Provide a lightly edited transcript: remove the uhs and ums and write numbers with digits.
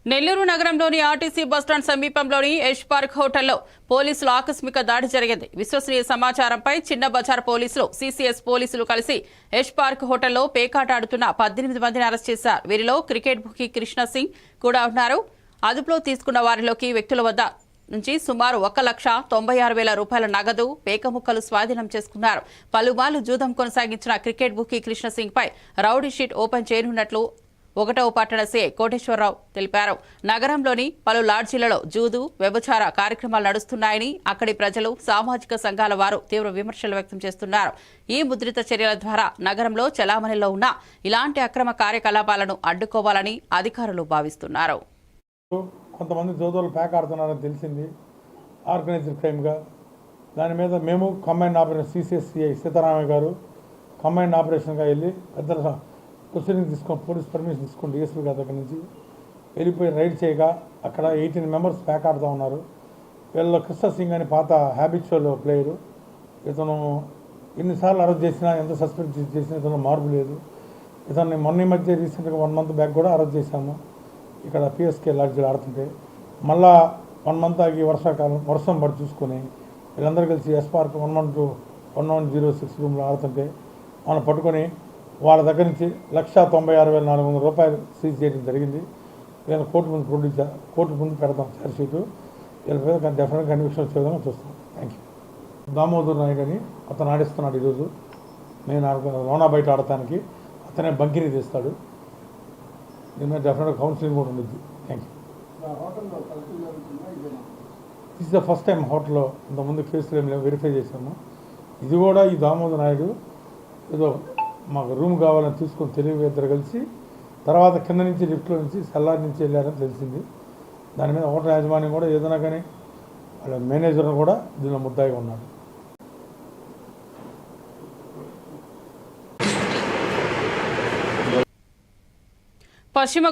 నెల్లూరు నగరంలోని RTC bus stand సమీపంలోని Yash park హోటల్లో పోలీసులు ఆకస్మిక దాడి జరిగింది. విశ్వసనీయ సమాచారంపై చిన్న బజార్ పోలీసులు, సిసిఎస్ పోలీసులు కలిసి యష్ పార్క్ హోటల్లో పేకాట ఆడుతున్న 18 మందిని అరెస్ట్ చేశారు. వీరిలో క్రికెట్ బుకీ కృష్ణ సింగ్ కూడా ఉన్నారు. అదుపులో తీసుకున్న వారిలోకి వ్యక్తుల వద్ద నుంచి సుమారు 1,96,000 రూపాయల నగదు, పేకముక్కలు స్వాధీనం చేసుకున్నారు. పలుమార్లు జూదం కొనసాగించిన క్రికెట్ బుకీ కృష్ణ సింగ్ పై రౌడీ షీట్ ఓపెన్ చేయనున్నట్లు 1వ పట్టణ సిఐ కోటేశ్వరరావు తెలిపారు. నగరంలోని పలు లాడ్జీలలో జూదు, వ్యభిచార కార్యక్రమాలు నడుస్తున్నాయని అక్కడి ప్రజలు, సామాజిక సంఘాల వారు తీవ్ర విమర్శలు వ్యక్తం చేస్తున్నారు. ఈ ముద్రిత చర్యల ద్వారా నగరంలో చలామణిలో ఉన్న ఇలాంటి అక్రమ కార్యకలాపాలను అడ్డుకోవాలని అధికారులు భావిస్తున్నారు. కొంతమంది జూదోలు ప్యాక్ ఆడుతున్నారని తెలిసింది, ఆర్గనైజ్డ్ క్రైమ్గా. దాని మీద మేము కంబైన్డ్ ఆపరేషన్ సిసిఎస్సిఐ సీతారామయ్య గారు కంబైన్డ్ ఆపరేషన్గా వెళ్ళి పెద్దల ప్రొసీడింగ్ తీసుకొని, పోలీస్ పర్మిషన్ తీసుకొని డిఎస్పీ గారి దగ్గర నుంచి వెళ్ళిపోయి రైడ్ చేయగా అక్కడ 18 మెంబర్స్ ప్యాక్ ఆడుతూ ఉన్నారు. వీళ్ళ కృష్ణ సింగ్ అని పాత హ్యాబిచువల్ ప్లేయరు. ఇతను ఎన్నిసార్లు అరెస్ట్ చేసినా, ఎంత సస్పెండ్ చేసినా ఇతను మార్పు లేదు. ఇతన్ని మొన్న మధ్య రీసెంట్గా 1 మంత్ బ్యాక్ కూడా అరెస్ట్ చేశాము. ఇక్కడ పిఎస్కే లాడ్జీలో ఆడుతుంటే మళ్ళా 1 మంత్ ఆగి వర్షం పడి చూసుకొని వీళ్ళందరూ కలిసి యష్ పార్క్ 1106 రూమ్లో ఆడుతుంటే మనం పట్టుకొని వాళ్ళ దగ్గర నుంచి 1,96,400 రూపాయలు సీజ్ చేయడం జరిగింది. వీళ్ళ కోర్టు ముందు పెడతాం ఛార్జ్ షీటు. వీళ్ళ మీద డెఫినెట్గా కన్విక్షన్ వచ్చే విధంగా చూస్తాం. Thank you. దామోదర్ నాయుడు అని అతను ఆడిస్తున్నాడు. ఈరోజు నేను లోనా బయట ఆడటానికి అతనే బంకిని తీస్తాడు. దీని మీద డెఫినెట్గా కౌన్సిలింగ్ కూడా ఉండద్దు. Thank you. This the first time హోటల్లో ఇంతకుముందు కేసులు ఏమి వెరిఫై చేశాము. ఇది కూడా ఈ దామోదర్ నాయుడు ఏదో మాకు రూమ్ కావాలని తీసుకొని తెలివి ఇద్దరు కలిసి తర్వాత కింద నుంచి లిఫ్ట్లో నుంచి సెల్లార్ నుంచి వెళ్ళారని తెలిసింది. దాని మీద హోటల్ యాజమాన్యం కూడా ఏదైనా కానీ వాళ్ళ మేనేజర్ కూడా దీనిలో ముద్దాయిగా ఉన్నాడు. పశ్చిమ